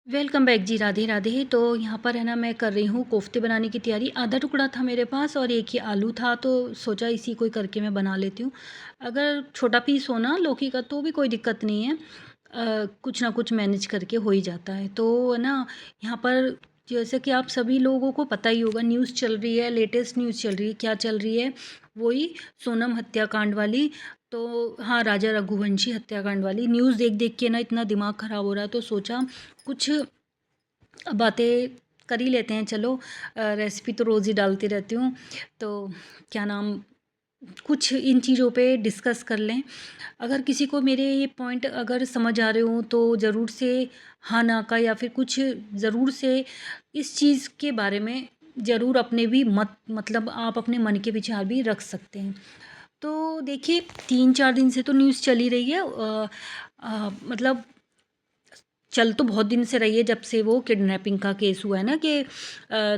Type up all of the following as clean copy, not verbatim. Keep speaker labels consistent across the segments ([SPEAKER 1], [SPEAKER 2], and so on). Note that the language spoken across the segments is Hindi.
[SPEAKER 1] वेलकम बैक जी। राधे राधे। तो यहाँ पर है ना, मैं कर रही हूँ कोफ्ते बनाने की तैयारी। आधा टुकड़ा था मेरे पास और एक ही आलू था, तो सोचा इसी को ही करके मैं बना लेती हूँ। अगर छोटा पीस हो ना लौकी का तो भी कोई दिक्कत नहीं है। कुछ ना कुछ मैनेज करके हो ही जाता है। तो है ना, यहाँ पर जैसे कि आप सभी लोगों को पता ही होगा, न्यूज़ चल रही है, लेटेस्ट न्यूज़ चल रही है। क्या चल रही है? वही सोनम हत्याकांड वाली। तो हाँ, राजा रघुवंशी हत्याकांड वाली न्यूज़ देख देख के ना इतना दिमाग ख़राब हो रहा है, तो सोचा कुछ बातें कर ही लेते हैं। चलो, रेसिपी तो रोज़ ही डालती रहती हूँ, तो क्या नाम, कुछ इन चीज़ों पे डिस्कस कर लें। अगर किसी को मेरे ये पॉइंट अगर समझ आ रहे हो तो ज़रूर से हाँ ना का, या फिर कुछ ज़रूर से इस चीज़ के बारे में ज़रूर अपने भी मतलब आप अपने मन के विचार भी रख सकते हैं। तो देखिए, 3-4 दिन से तो न्यूज़ चल ही रही है। मतलब चल तो बहुत दिन से रही है, जब से वो किडनैपिंग का केस हुआ है ना, कि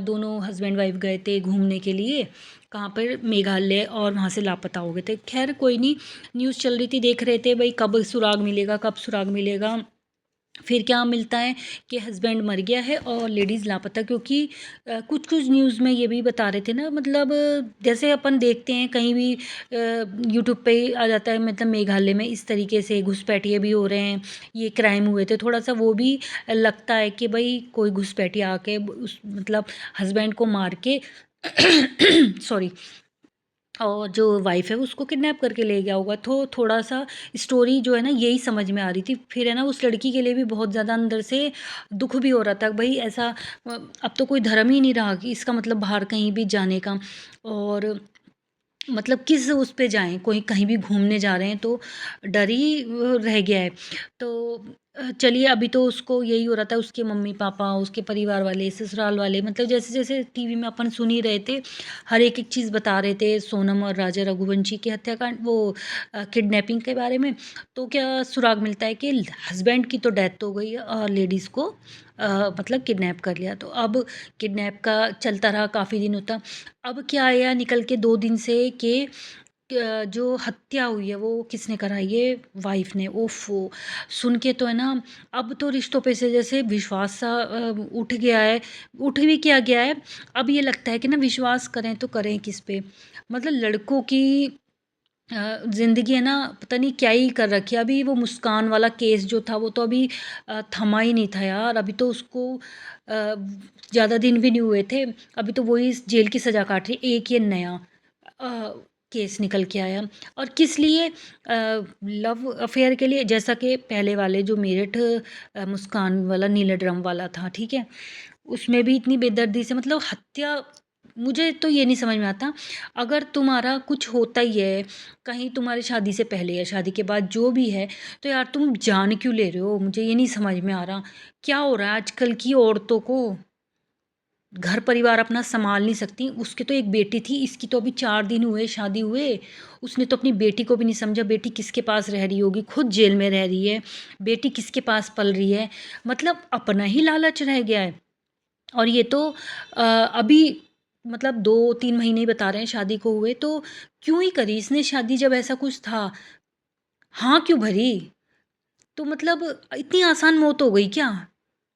[SPEAKER 1] दोनों हस्बैंड वाइफ गए थे घूमने के लिए, कहाँ पर, मेघालय, और वहाँ से लापता हो गए थे। खैर कोई नहीं, न्यूज़ चल रही थी, देख रहे थे भाई कब सुराग मिलेगा, कब सुराग मिलेगा। फिर क्या मिलता है कि हस्बैंड मर गया है और लेडीज़ लापता, क्योंकि कुछ कुछ न्यूज़ में ये भी बता रहे थे ना, मतलब जैसे अपन देखते हैं कहीं भी यूट्यूब पे ही आ जाता है, मतलब मेघालय में इस तरीके से घुसपैठिए भी हो रहे हैं, ये क्राइम हुए थे। थोड़ा सा वो भी लगता है कि भाई कोई घुसपैठिया आके उस मतलब हस्बैंड को मार के सॉरी, और जो वाइफ़ है उसको किडनैप करके ले गया होगा। तो थोड़ा-सा स्टोरी जो है ना, यही समझ में आ रही थी। फिर है ना, उस लड़की के लिए भी बहुत ज़्यादा अंदर से दुःख भी हो रहा था। भई ऐसा अब तो कोई धर्म ही नहीं रहा कि इसका मतलब बाहर कहीं भी जाने का। और मतलब किस उस पे जाएँ, कोई कहीं भी घूमने जा रहे हैं तो डर ही रह गया है। तो चलिए, अभी तो उसको यही हो रहा था, उसके मम्मी-पापा, उसके परिवार वाले, ससुराल वाले, मतलब जैसे-जैसे टीवी में अपन सुन ही रहे थे, हर एक-एक चीज़ बता रहे थे सोनम और राजा रघुवंशी के हत्याकांड, वो किडनैपिंग के बारे में। तो क्या सुराग मिलता है कि हस्बैंड की तो डेथ हो गई है और लेडीज़ को मतलब किडनैप कर लिया। तो अब किडनैप का चलता रहा काफ़ी दिनों तक। अब क्या आया निकल के 2 दिन से कि जो हत्या हुई है वो किसने कराई है? वाइफ़ ने। ओफ़ो! सुन के तो है ना, अब तो रिश्तों पे से जैसे विश्वास सा उठ गया है। उठ भी क्या गया है, अब ये लगता है कि ना विश्वास करें तो करें किस पे? मतलब लड़कों की ज़िंदगी है ना, पता नहीं क्या ही कर रखी है। अभी वो मुस्कान वाला केस जो था वो तो अभी थमा ही नहीं था यार। अभी तो उसको ज़्यादा दिन भी नहीं हुए थे। अभी तो वही जेल की सज़ा काट रही है। एक ये नया अ, केस निकल के आया, और किस लिए? लव अफ़ेयर के लिए। जैसा कि पहले वाले जो मेरठ मुस्कान वाला नीले ड्रम वाला था, ठीक है? उसमें भी इतनी बेदर्दी से, मतलब हत्या। मुझे तो ये नहीं समझ में आता, अगर तुम्हारा कुछ होता ही है, कहीं तुम्हारी शादी से पहले या शादी के बाद जो भी है, तो यार तुम जान क्यों ले रहे हो? मुझे ये नहीं समझ में आ रहा। क्या हो रहा है आजकल की औरतों को? घर परिवार अपना सँभाल नहीं सकती। उसकी तो एक बेटी थी, इसकी तो अभी 4 दिन हुए शादी हुए। उसने तो अपनी बेटी को भी नहीं समझा, बेटी किसके पास रह रही होगी, खुद जेल में रह रही है, बेटी किसके पास पल रही है। मतलब अपना ही लालच रह गया है। और ये तो अभी मतलब 2-3 महीने ही बता रहे हैं शादी को हुए, तो क्यों ही करी इसने शादी जब ऐसा कुछ था? हाँ, क्यों भरी? तो मतलब इतनी आसान मौत हो गई क्या?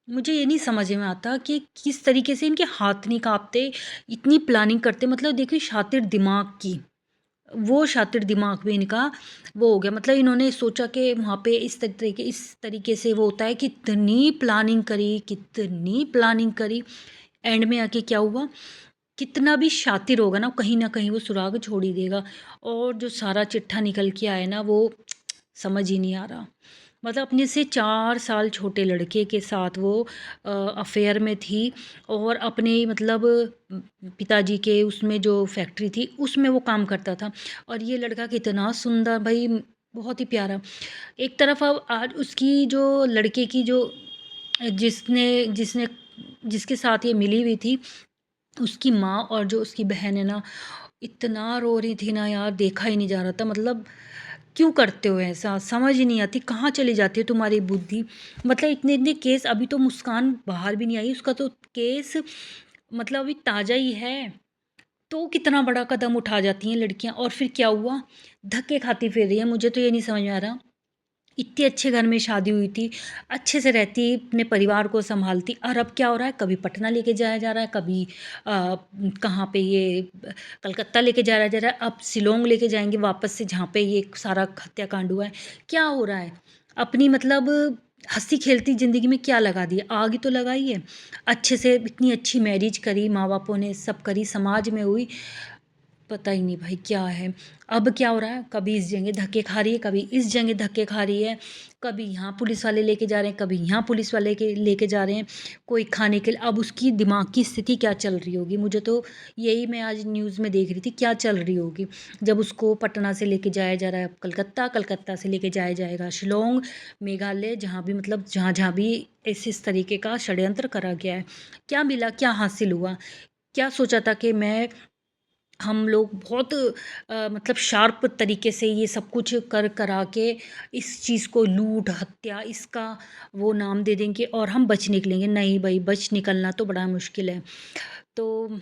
[SPEAKER 1] मुझे ये नहीं समझ में आता कि किस तरीके से इनके हाथ नहीं काँपते, इतनी प्लानिंग करते, मतलब देखिए शातिर दिमाग की, वो शातिर दिमाग भी इनका वो हो गया। मतलब इन्होंने सोचा कि वहाँ पे इस तरीके से वो होता है, कितनी प्लानिंग करी, एंड में आके क्या हुआ? कितना भी शातिर होगा ना, कहीं न कहीं वो सुराग छोड़ ही देगा। और जो सारा चिट्ठा निकल के आया ना, वो समझ ही नहीं आ रहा। मतलब अपने से 4 साल छोटे लड़के के साथ वो अफ़ेयर में थी, और अपने ही मतलब पिताजी के उसमें जो फैक्ट्री थी, उसमें वो काम करता था। और ये लड़का कितना सुंदर भई, बहुत ही प्यारा। एक तरफ अब आज उसकी जो लड़के की जो जिसने जिसने जिसके साथ ये मिली हुई थी, उसकी माँ और जो उसकी बहन है ना, इतना रो रही थी ना यार, देखा ही नहीं जा रहा था। मतलब क्यों करते हो ऐसा? समझ ही नहीं आती, कहाँ चली जाती है तुम्हारी बुद्धि? मतलब इतने-इतने केस, अभी तो मुस्कान बाहर भी नहीं आई, उसका तो केस मतलब अभी ताज़ा ही है। तो कितना बड़ा कदम उठा जाती हैं लड़कियाँ, और फिर क्या हुआ? धक्के खाती फिर रही है। मुझे तो ये नहीं समझ में आ रहा, इतने अच्छे घर में शादी हुई थी, अच्छे से रहती, अपने परिवार को सँभालती और अब क्या हो रहा है, कभी पटना लेके जाया जा रहा है, कभी कहाँ पे ये कलकत्ता लेके जाया जा रहा है, अब शिलांग लेके जाएँगे वापस से जहाँ पे ये सारा हत्याकांड हुआ है। क्या हो रहा है? अपनी मतलब हँसी-खेलती ज़िंदगी में क्या लगा दिया? आग ही तो लगाई है। अच्छे से इतनी अच्छी मैरिज करी, माँ-बापों ने सब करी, समाज में हुई, पता ही नहीं भाई क्या है। अब क्या हो रहा है, कभी इस जगह धक्के खा रही है, कभी इस जगह धक्के खा रही है, कभी यहाँ पुलिस वाले लेके जा रहे हैं, कभी यहाँ पुलिस वाले के लेके जा रहे हैं, कोई खाने के लिए। अब उसकी दिमाग की स्थिति क्या चल रही होगी, मुझे तो यही, मैं आज न्यूज़ में देख रही थी, क्या चल रही होगी। जब उसको पटना से लेके जाया जा रहा है, अब कलकत्ता, कलकत्ता से लेके जाया जाएगा शिलांग, मेघालय, जहाँ भी मतलब जहाँ-जहाँ भी इस तरीके का षड्यंत्र करा गया है। क्या मिला, क्या हासिल हुआ? क्या सोचा था कि मैं हम लोग बहुत मतलब शार्प तरीके से ये सब कुछ कर करा के इस चीज़ को लूट हत्या इसका वो नाम दे देंगे और हम बच निकलेंगे। नहीं भाई, बच निकलना तो बड़ा मुश्किल है। तो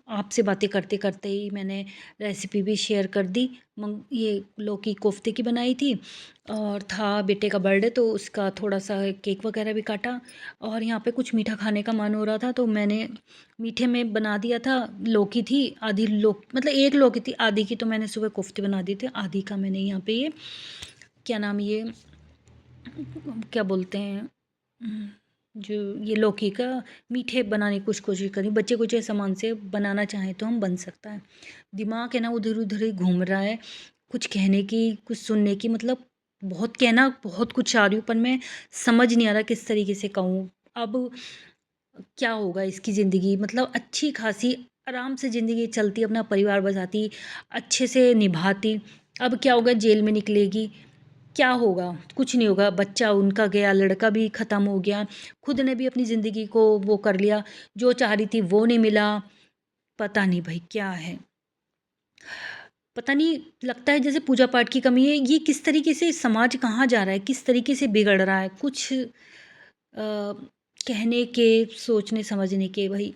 [SPEAKER 1] आपसे बातें करते करते ही मैंने रेसिपी भी शेयर कर दी। ये लौकी कोफ्ते की बनाई थी और था बेटे का बर्थडे, तो उसका थोड़ा सा केक वगैरह भी काटा और यहाँ पे कुछ मीठा खाने का मन हो रहा था, तो मैंने मीठे में बना दिया था। लौकी थी आधी, मतलब एक लौकी थी आधी की, तो मैंने सुबह कोफ्ते बना दिए थे। आधी का मैंने यहाँ पे ये क्या नाम, ये क्या बोलते हैं, जो ये लौकी का मीठे बनाने की कुछ कोशिश करी। बच्चे कुछ सामान से बनाना चाहें तो हम बन सकता है। दिमाग है ना उधर उधर ही घूम रहा है, कुछ कहने की कुछ सुनने की, मतलब बहुत कहना बहुत कुछ चाह रही हूँ, पर मैं समझ नहीं आ रहा किस तरीके से कहूँ। अब क्या होगा इसकी ज़िंदगी, मतलब अच्छी खासी आराम से ज़िंदगी चलती, अपना परिवार बसाती, अच्छे से निभाती। अब क्या होगा, जेल में निकलेगी, क्या होगा? कुछ नहीं होगा। बच्चा उनका गया, लड़का भी ख़त्म हो गया, खुद ने भी अपनी ज़िंदगी को वो कर लिया, जो चाह रही थी वो नहीं मिला। पता नहीं भाई क्या है? पता नहीं, लगता है जैसे पूजा पाठ की कमी है। ये किस तरीके से समाज कहाँ जा रहा है, किस तरीके से बिगड़ रहा है, कुछ कहने के, सोचने समझने के भाई,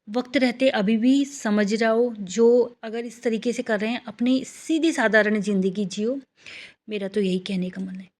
[SPEAKER 1] वक़्त रहते अभी भी समझ जाओ, जो अगर इस तरीके से कर रहे हैं, अपनी सीधी साधारण ज़िंदगी जियो। मेरा तो यही कहने का मन है।